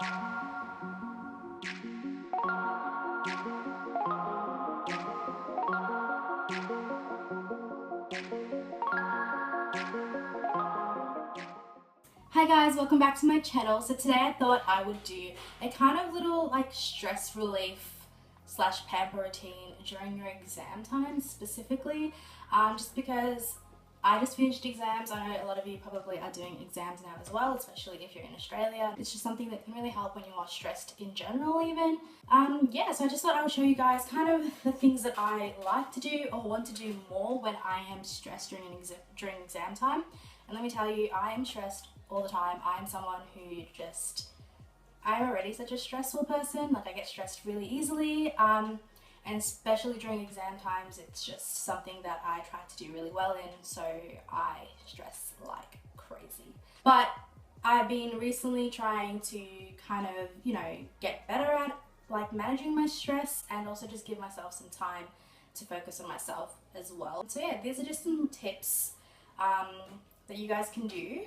Hi guys, welcome back to my channel. So today I thought I would do a kind of little like stress relief slash pamper routine during your exam time specifically, just because I just finished exams. I know a lot of you probably are doing exams now as well, especially if you're in Australia. It's just something that can really help when you are stressed in general even. Yeah, so I just thought I would show you guys kind of the things that I like to do or want to do more when I am stressed during exam time. And let me tell you, I am stressed all the time. I'm someone who I'm already such a stressful person. Like I get stressed really easily. And especially during exam times, it's just something that I try to do really well in, so I stress like crazy. But I've been recently trying to kind of, get better at like managing my stress and also just give myself some time to focus on myself as well. So yeah, these are just some tips that you guys can do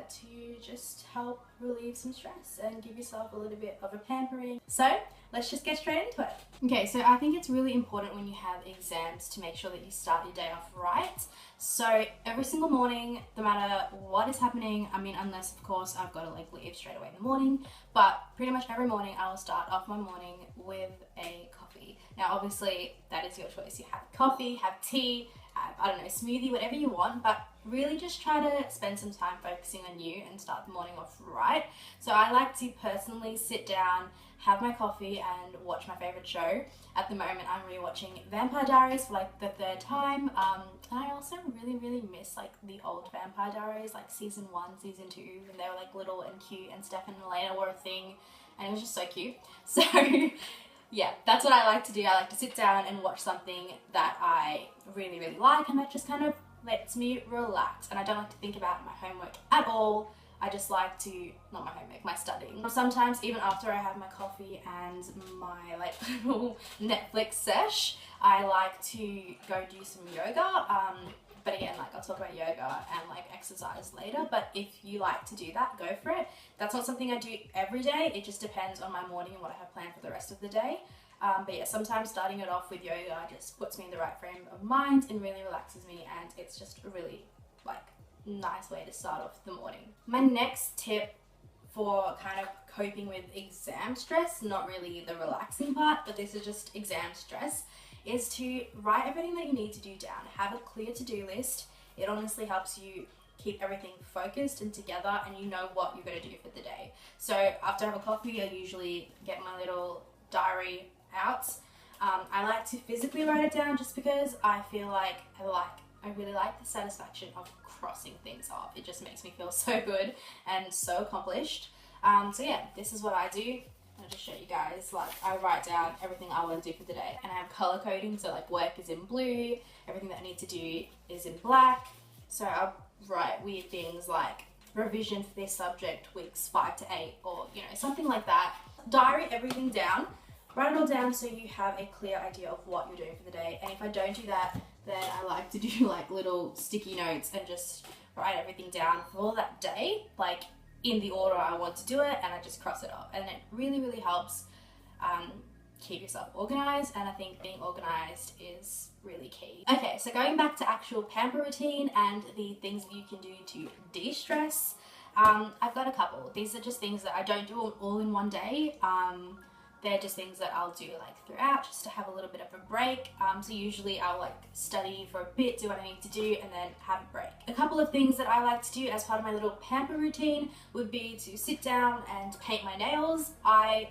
to just help relieve some stress and give yourself a little bit of a pampering. So let's just get straight into it. Okay, so I think it's really important when you have exams to make sure that you start your day off right. So every single morning, no matter what is happening, I mean, unless of course I've got to like leave straight away in the morning, but pretty much every morning I will start off my morning with a coffee. Now obviously that is your choice. You have coffee, have tea, I don't know, smoothie, whatever you want, but really just try to spend some time focusing on you and start the morning off right. So I like to personally sit down, have my coffee and watch my favorite show. At the moment I'm rewatching Vampire Diaries for like the third time, and I also really miss like the old Vampire Diaries, like season 1, season 2, and they were like little and cute and Steph and Elena were a thing and it was just so cute. So yeah, that's what I like to do. I like to sit down and watch something that I really like, and that just kind of lets me relax. And I don't like to think about my homework at all. I just like to, not my homework, my studying. Sometimes even after I have my coffee and my like little Netflix sesh, I like to go do some yoga. But again, like I'll talk about yoga and like exercise later, but if you like to do that, go for it. That's not something I do every day. It just depends on my morning and what I have planned for the rest of the day. But yeah, sometimes starting it off with yoga just puts me in the right frame of mind and really relaxes me, and it's just a really like nice way to start off the morning. My next tip for kind of coping with exam stress, not really the relaxing part, but this is just exam stress, is to write everything that you need to do down. Have a clear to-do list. It honestly helps you keep everything focused and together, and you know what you're going to do for the day. So after I have a coffee, I usually get my little diary out. I like to physically write it down just because I feel like I really like the satisfaction of crossing things off. It just makes me feel so good and so accomplished. So yeah, this is what I do. I'll just show you guys. Like I write down everything I want to do for the day, and I have color coding, so like work is in blue, everything that I need to do is in black. So I'll write weird things like revision for this subject weeks 5 to 8, or something like that. Diary everything down, write it all down so you have a clear idea of what you're doing for the day. And if I don't do that, then I like to do like little sticky notes and just write everything down for that day, like in the order I want to do it, and I just cross it off. And it really helps keep yourself organized, and I think being organized is really key. Okay, so going back to actual pamper routine and the things that you can do to de-stress, I've got a couple. These are just things that I don't do all in one day. They're just things that I'll do like throughout, just to have a little bit of a break. So usually I'll like study for a bit, do what I need to do, and then have a break. A couple of things that I like to do as part of my little pamper routine would be to sit down and paint my nails. I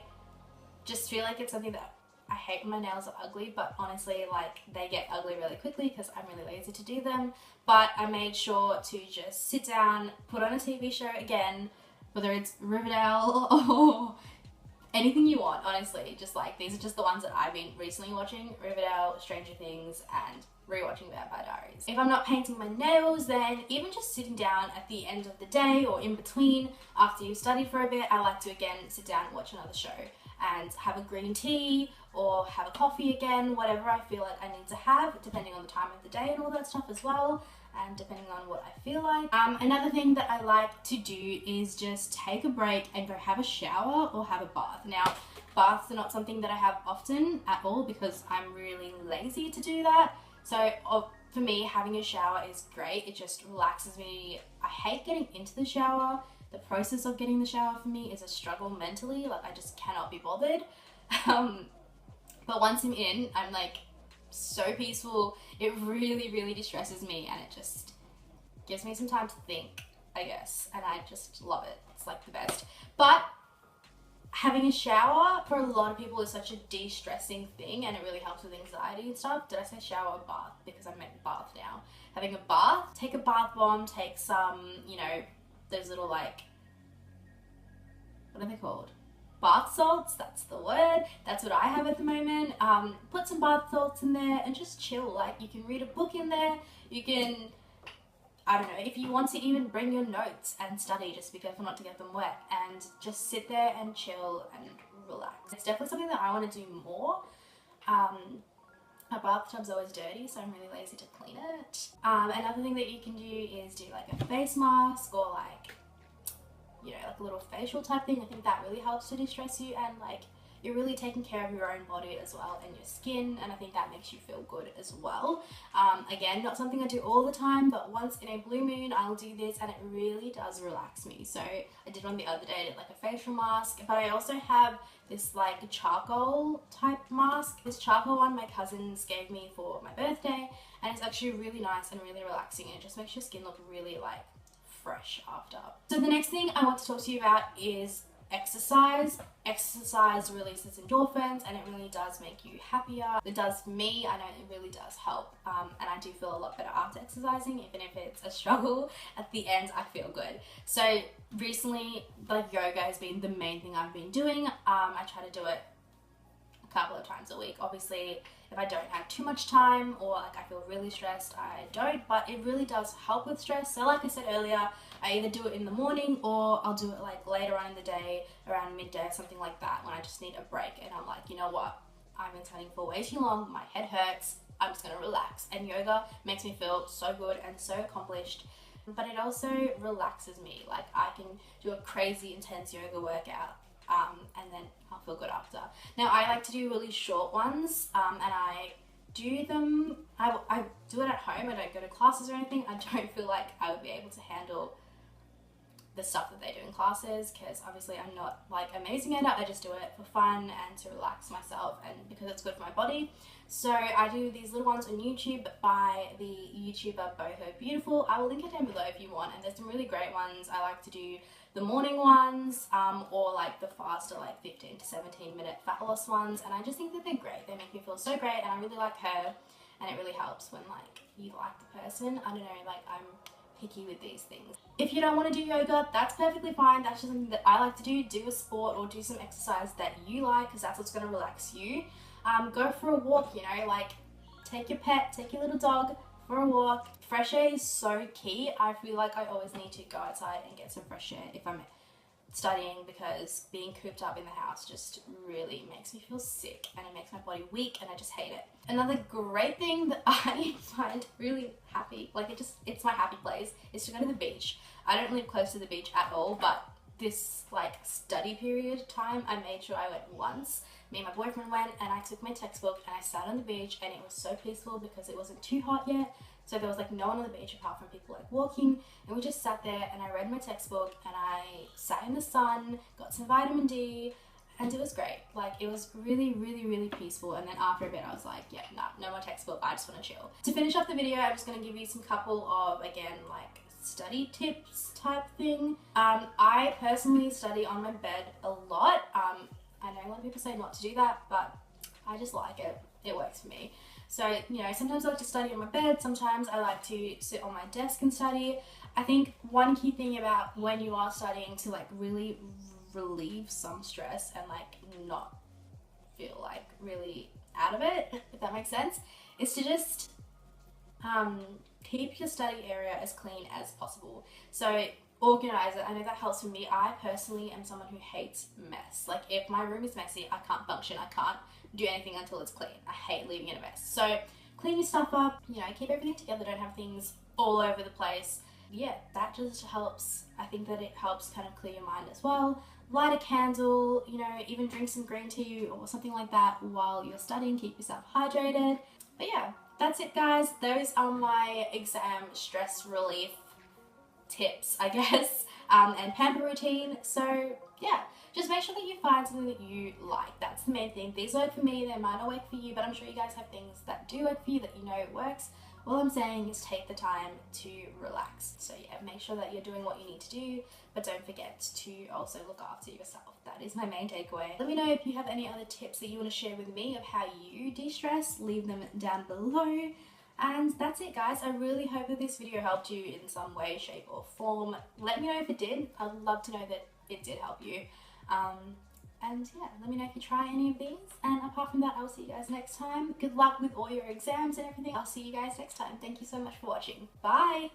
just feel like it's something that I hate when my nails are ugly, but honestly, like they get ugly really quickly because I'm really lazy to do them. But I made sure to just sit down, put on a TV show again, whether it's Riverdale or anything you want, honestly. Just like, these are just the ones that I've been recently watching: Riverdale, Stranger Things, and rewatching Vampire Diaries. If I'm not painting my nails, then even just sitting down at the end of the day or in between after you study for a bit, I like to again sit down and watch another show and have a green tea or have a coffee again, whatever I feel like I need to have, depending on the time of the day and all that stuff as well. and depending on what I feel like. Another thing that I like to do is just take a break and go have a shower or have a bath. Now, baths are not something that I have often at all because I'm really lazy to do that. So for me, having a shower is great. It just relaxes me. I hate getting into the shower. The process of getting the shower for me is a struggle mentally. Like, I just cannot be bothered. But once I'm in, I'm like so peaceful. It really, really distresses me, and it just gives me some time to think, I guess. And I just love it. It's like the best. But having a shower for a lot of people is such a de-stressing thing, and it really helps with anxiety and stuff. Did I say shower or bath? Because I meant bath now. Having a bath, take a bath bomb, take some, you know, those little like, what are they called? Bath salts, that's the word. That's what I have at the moment. Put some bath salts in there and just chill. Like, you can read a book in there. You can, I don't know, if you want to even bring your notes and study, just be careful not to get them wet, and just sit there and chill and relax. It's definitely something that I want to do more. My bathtub's always dirty, so I'm really lazy to clean it. Another thing that you can do is do like a face mask or like, you know, like a little facial type thing. I think that really helps to de-stress you, and like you're really taking care of your own body as well and your skin, and I think that makes you feel good as well. Again, not something I do all the time, but once in a blue moon I'll do this, and it really does relax me. So I did one the other day, I did like a facial mask, but I also have this like charcoal type mask. This charcoal one my cousins gave me for my birthday, and it's actually really nice and really relaxing, and it just makes your skin look really like fresh after. So the next thing I want to talk to you about is exercise. Exercise releases endorphins, and it really does make you happier. It does for me. I know it really does help, and I do feel a lot better after exercising, even if it's a struggle. At the end, I feel good. So recently, like, yoga has been the main thing I've been doing. I try to do it a couple of times a week. Obviously, if I don't have too much time or like I feel really stressed, I don't, but it really does help with stress. So like I said earlier, I either do it in the morning or I'll do it like later on in the day, around midday or something like that, when I just need a break and I'm like, you know what, I've been studying for way too long, my head hurts, I'm just gonna relax. And yoga makes me feel so good and so accomplished, but it also relaxes me. Like, I can do a crazy intense yoga workout and then I'll feel good after. Now, I like to do really short ones, and I do them, I do it at home. I don't go to classes or anything. I don't feel like I would be able to handle the stuff that they do in classes, because obviously I'm not like amazing at it. I just do it for fun and to relax myself, and because it's good for my body. So I do these little ones on YouTube by the YouTuber Boho Beautiful. I will link it down below if you want, and there's some really great ones. I like to do the morning ones, or like the faster, like 15 to 17 minute fat loss ones, and I just think that they're great. They make me feel so great, and I really like her, and it really helps when like you like the person. I don't know, like, I'm picky with these things. If you don't want to do yoga, that's perfectly fine. That's just something that I like to do. Do a sport or do some exercise that you like, because that's what's going to relax you. Go for a walk, you know, like take your pet, take your little dog for a walk. Fresh air is so key. I feel like I always need to go outside and get some fresh air if I'm studying, because being cooped up in the house just really makes me feel sick, and it makes my body weak, and I just hate it. Another great thing that I find really happy, like it's my happy place, is to go to the beach. I don't live close to the beach at all, but this like study period time, I made sure I went once. Me and my boyfriend went, and I took my textbook and I sat on the beach, and it was so peaceful because it wasn't too hot yet. So there was like no one on the beach apart from people like walking, and we just sat there and I read my textbook and I sat in the sun, got some vitamin D, and it was great. Like, it was really, really, really peaceful. And then after a bit I was like, yeah, nah, no more textbook, I just want to chill. To finish off the video, I'm just going to give you some couple of, again, like study tips type thing. I personally study on my bed a lot. I know a lot of people say not to do that, but I just like it. It works for me. So, you know, sometimes I like to study on my bed, sometimes I like to sit on my desk and study. I think one key thing about when you are studying to like really relieve some stress and like not feel like really out of it, if that makes sense, is to just keep your study area as clean as possible. So organize it. I know that helps for me. I personally am someone who hates mess. Like, if my room is messy, I can't function. I can't do anything until it's clean. I hate leaving it a mess. So clean your stuff up, you know, keep everything together. Don't have things all over the place. Yeah, that just helps. I think that it helps kind of clear your mind as well. Light a candle, you know, even drink some green tea or something like that while you're studying. Keep yourself hydrated. But yeah, that's it guys. Those are my exam stress relief tips, I guess, and pamper routine. So yeah, just make sure that you find something that you like. That's the main thing. These work for me, they might not work for you, but I'm sure you guys have things that do work for you, that you know works. All I'm saying is take the time to relax. So yeah, make sure that you're doing what you need to do, but don't forget to also look after yourself. That is my main takeaway. Let me know if you have any other tips that you want to share with me of how you de-stress. Leave them down below. And that's it guys. I really hope that this video helped you in some way, shape or form. Let me know if it did. I'd love to know that it did help you. And yeah, let me know if you try any of these. And apart from that, I'll see you guys next time. Good luck with all your exams and everything. I'll see you guys next time. Thank you so much for watching. Bye!